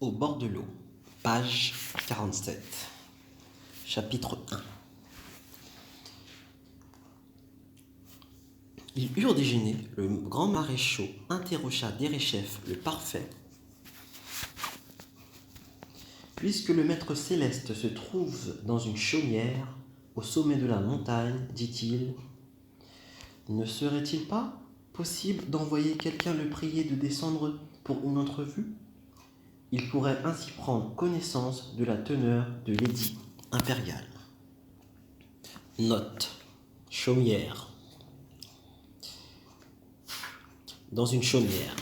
Au bord de l'eau, page 47, chapitre 1. Ils eurent déjeuné, le grand maréchal interrogea Derechef le parfait. Puisque le maître céleste se trouve dans une chaumière, au sommet de la montagne, dit-il, ne serait-il pas possible d'envoyer quelqu'un le prier de descendre pour une entrevue ? Il pourrait ainsi prendre connaissance de la teneur de l'édit impérial. Note. Chaumière. Dans une chaumière.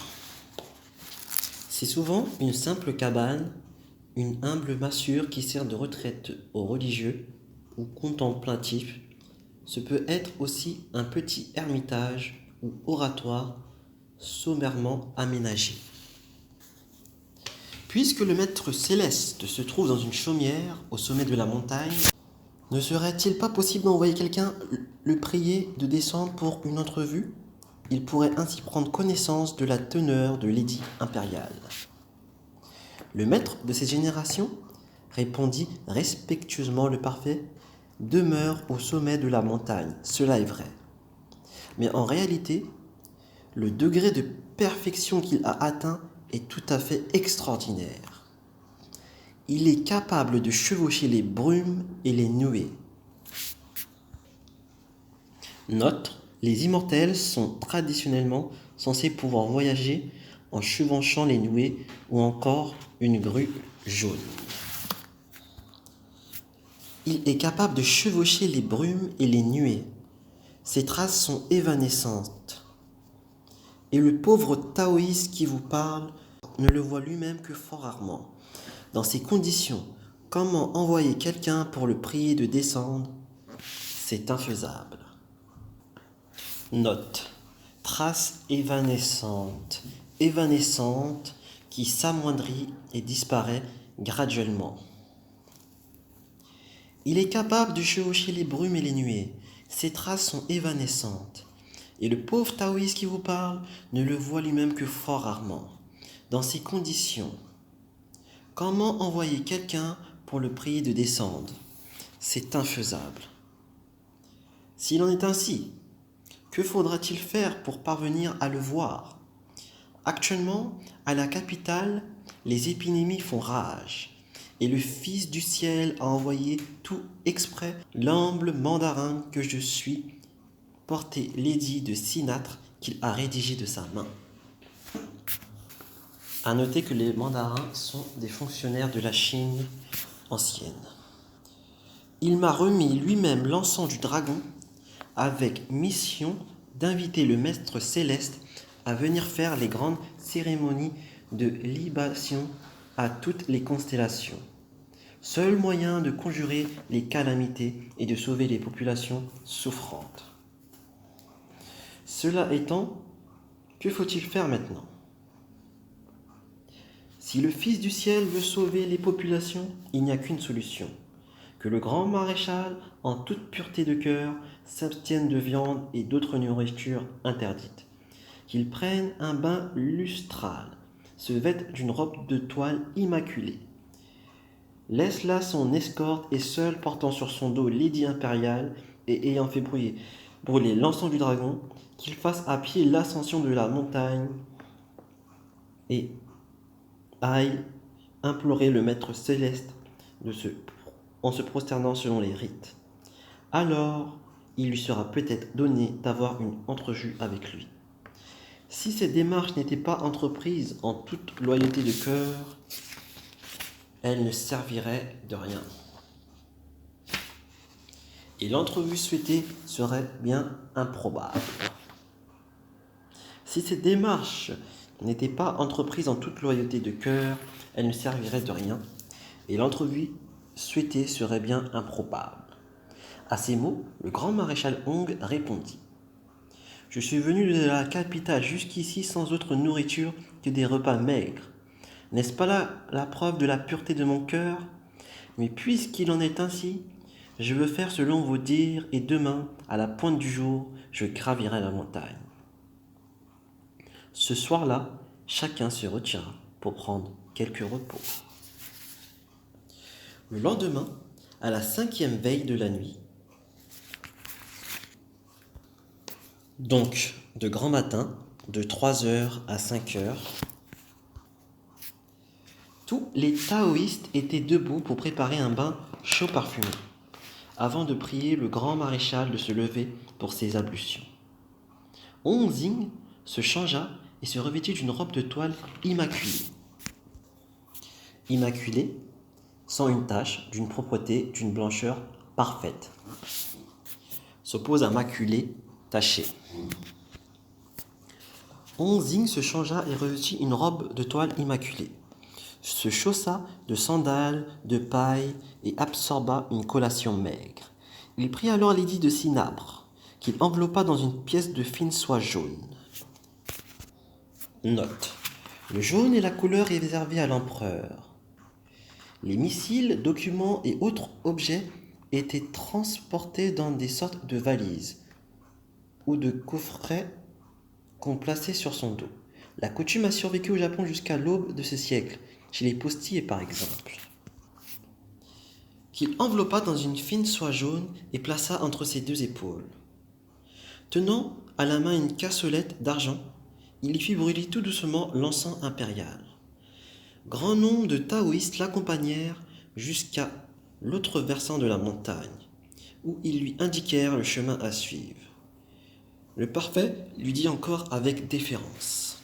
C'est souvent une simple cabane, une humble massure qui sert de retraite aux religieux ou contemplatifs. Ce peut être aussi un petit ermitage ou oratoire sommairement aménagé. Puisque le maître céleste se trouve dans une chaumière au sommet de la montagne, ne serait-il pas possible d'envoyer quelqu'un le prier de descendre pour une entrevue ? Il pourrait ainsi prendre connaissance de la teneur de l'édit impérial. Le maître de cette génération, répondit respectueusement le parfait, demeure au sommet de la montagne, cela est vrai. Mais en réalité, le degré de perfection qu'il a atteint est tout à fait extraordinaire. Il est capable de chevaucher les brumes et les nuées. Note, les immortels sont traditionnellement censés pouvoir voyager en chevauchant les nuées ou encore une grue jaune. Il est capable de chevaucher les brumes et les nuées. Ses traces sont évanescentes. Et le pauvre taoïste qui vous parle ne le voit lui-même que fort rarement. Dans ces conditions, comment envoyer quelqu'un pour le prier de descendre ? C'est infaisable. Note. Trace évanescente qui s'amoindrit et disparaît graduellement. Il est capable de chevaucher les brumes et les nuées. Ses traces sont évanescentes. Et le pauvre taoïste qui vous parle ne le voit lui-même que fort rarement. Dans ces conditions, comment envoyer quelqu'un pour le prier de descendre ? C'est infaisable. S'il en est ainsi, que faudra-t-il faire pour parvenir à le voir ? Actuellement, à la capitale, les épidémies font rage, et le Fils du ciel a envoyé tout exprès l'humble mandarin que je suis porter l'édit de Sinâtre qu'il a rédigé de sa main. À noter que les mandarins sont des fonctionnaires de la Chine ancienne. Il m'a remis lui-même l'encens du dragon avec mission d'inviter le maître céleste à venir faire les grandes cérémonies de libation à toutes les constellations. Seul moyen de conjurer les calamités et de sauver les populations souffrantes. Cela étant, que faut-il faire maintenant ? Si le Fils du ciel veut sauver les populations, il n'y a qu'une solution. Que le grand maréchal, en toute pureté de cœur, s'abstienne de viande et d'autres nourritures interdites. Qu'il prenne un bain lustral, se vête d'une robe de toile immaculée. Laisse là son escorte et seul portant sur son dos l'édit impérial et ayant fait brûler l'encens du dragon, qu'il fasse à pied l'ascension de la montagne et aille implorer le maître céleste en se prosternant selon les rites. Alors, il lui sera peut-être donné d'avoir une entrevue avec lui. Si cette démarche n'était pas entreprise en toute loyauté de cœur, elle ne servirait de rien. Et l'entrevue souhaitée serait bien improbable. Si cette démarche n'était pas entreprise en toute loyauté de cœur, elle ne servirait de rien, et l'entrevue souhaitée serait bien improbable. À ces mots, le grand maréchal Hong répondit : « Je suis venu de la capitale jusqu'ici sans autre nourriture que des repas maigres. N'est-ce pas là la preuve de la pureté de mon cœur ? Mais puisqu'il en est ainsi, je veux faire selon vos dires, et demain, à la pointe du jour, je gravirai la montagne. » Ce soir-là, chacun se retira pour prendre quelques repos. Le lendemain, à la 5e veille de la nuit, donc de grand matin, de 3 heures à 5 heures, tous les taoïstes étaient debout pour préparer un bain chaud parfumé, avant de prier le grand maréchal de se lever pour ses ablutions. Onzing se changea et se revêtit d'une robe de toile immaculée. Immaculée, sans une tache, d'une propreté, d'une blancheur parfaite. S'oppose à maculé, taché. Onzing se changea et revêtit une robe de toile immaculée, se chaussa de sandales, de paille et absorba une collation maigre. Il prit alors l'édit de cinabre, qu'il enveloppa dans une pièce de fine soie jaune. Note. Le jaune est la couleur réservée à l'empereur. Les missiles, documents et autres objets étaient transportés dans des sortes de valises ou de coffrets qu'on plaçait sur son dos. La coutume a survécu au Japon jusqu'à l'aube de ce siècle, chez les postiers par exemple, qu'il enveloppa dans une fine soie jaune et plaça entre ses deux épaules. Tenant à la main une cassolette d'argent, il y fit brûler tout doucement l'encens impérial. Grand nombre de taoïstes l'accompagnèrent jusqu'à l'autre versant de la montagne, où ils lui indiquèrent le chemin à suivre. Le parfait lui dit encore avec déférence: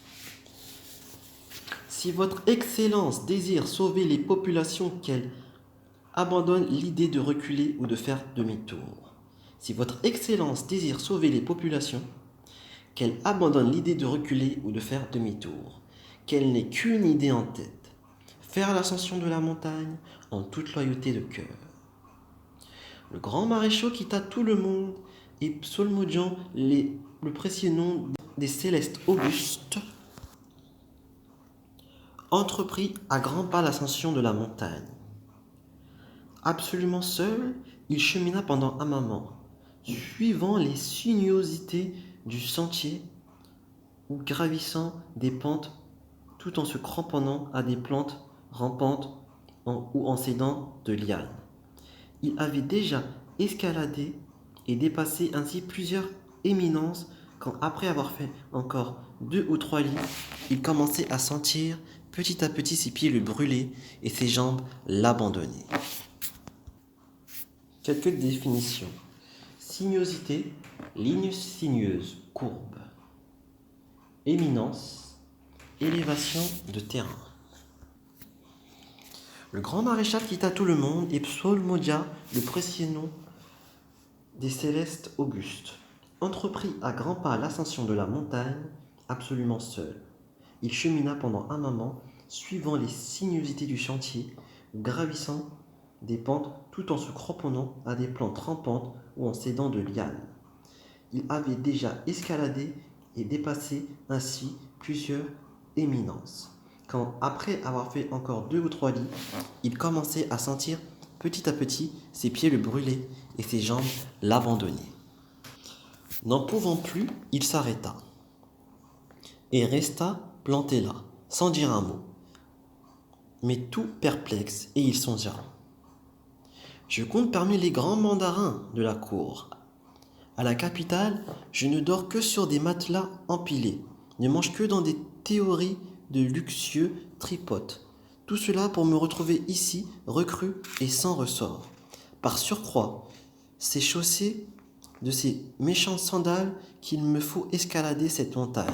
Si votre Excellence désire sauver les populations, qu'elle abandonne l'idée de reculer ou de faire demi-tour. Si votre Excellence désire sauver les populations, qu'elle abandonne l'idée de reculer ou de faire demi-tour, qu'elle n'ait qu'une idée en tête: faire l'ascension de la montagne en toute loyauté de cœur. Le grand maréchal quitta tout le monde et psalmodiant le précieux nom des célestes augustes, entreprit à grands pas l'ascension de la montagne. Absolument seul, il chemina pendant un moment, suivant les sinuosités du sentier ou gravissant des pentes tout en se cramponnant à des plantes rampantes ou en s'aidant de lianes. Il avait déjà escaladé et dépassé ainsi plusieurs éminences quand, après avoir fait encore 2 ou 3 lits, il commençait à sentir petit à petit ses pieds le brûler et ses jambes l'abandonner. Quelques définitions. Sinuosité, ligne sinueuse, courbe. Éminence, élévation de terrain. Le grand maréchal quitta tout le monde et psalmodia le précieux nom des célestes augustes. Entreprit à grands pas l'ascension de la montagne, absolument seul. Il chemina pendant un moment, suivant les sinuosités du sentier, gravissant des pentes tout en se cramponnant à des plantes rampantes ou en s'aidant de lianes. Il avait déjà escaladé et dépassé ainsi plusieurs éminences, quand, après avoir fait encore 2 ou 3 lits, il commençait à sentir petit à petit ses pieds le brûler et ses jambes l'abandonner. N'en pouvant plus, il s'arrêta et resta planté là, sans dire un mot, mais tout perplexe, et il songea: Je compte parmi les grands mandarins de la cour. À la capitale, je ne dors que sur des matelas empilés, ne mange que dans des théories de luxueux tripotes. Tout cela pour me retrouver ici, reclus et sans ressort. Par surcroît, c'est chaussé de ces méchantes sandales qu'il me faut escalader cette montagne.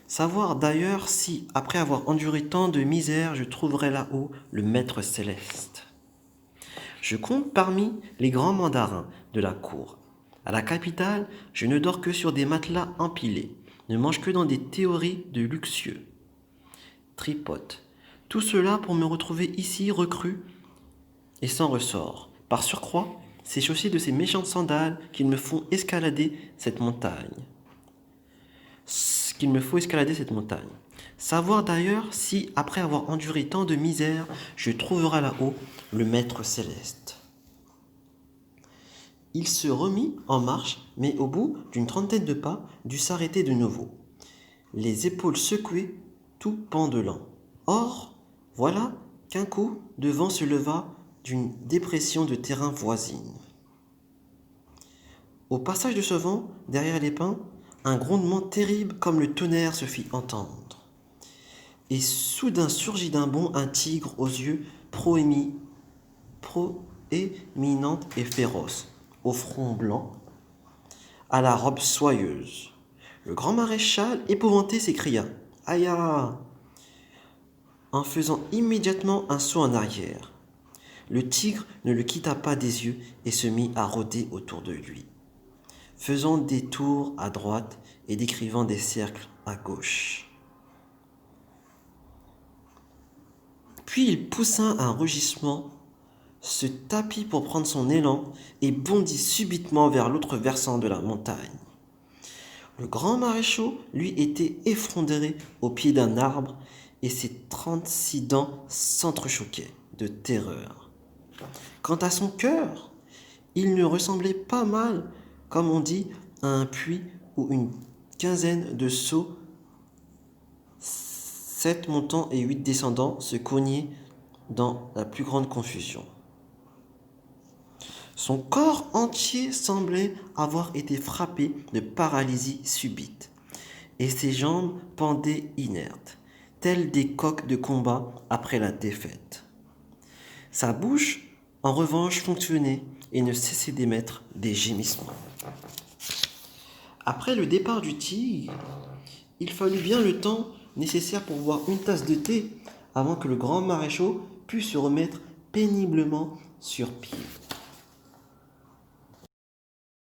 Savoir d'ailleurs si, après avoir enduré tant de misère, je trouverai là-haut le Maître céleste. Je compte parmi les grands mandarins de la cour. À la capitale, je ne dors que sur des matelas empilés, ne mange que dans des théories de luxueux tripotes. Tout cela pour me retrouver ici reclus et sans ressort. Par surcroît, c'est chaussé de ces méchantes sandales qu'il me faut escalader cette montagne. Savoir d'ailleurs si, après avoir enduré tant de misère, je trouverai là-haut le Maître céleste. Il se remit en marche, mais au bout d'une trentaine de pas, dut s'arrêter de nouveau, les épaules secouées, tout pendelant. Or, voilà qu'un coup de vent se leva d'une dépression de terrain voisine. Au passage de ce vent, derrière les pins, un grondement terrible comme le tonnerre se fit entendre. Et soudain surgit d'un bond un tigre aux yeux proéminents et féroces, au front blanc, à la robe soyeuse. Le grand maréchal, épouvanté, s'écria « Aïe ah !» en faisant immédiatement un saut en arrière. Le tigre ne le quitta pas des yeux et se mit à rôder autour de lui, faisant des tours à droite et décrivant des cercles à gauche. Puis il poussa un rugissement, se tapit pour prendre son élan et bondit subitement vers l'autre versant de la montagne. Le grand maréchal, lui, était effondré au pied d'un arbre et ses 36 dents s'entrechoquaient de terreur. Quant à son cœur, il ne ressemblait pas mal, comme on dit, à un puits où une quinzaine de seaux, 7 montants et 8 descendants, se cognaient dans la plus grande confusion. Son corps entier semblait avoir été frappé de paralysie subite, et ses jambes pendaient inertes, telles des coqs de combat après la défaite. Sa bouche, en revanche, fonctionnait et ne cessait d'émettre des gémissements. Après le départ du tigre, il fallut bien le temps nécessaire pour boire une tasse de thé avant que le grand maréchal pût se remettre péniblement sur pied.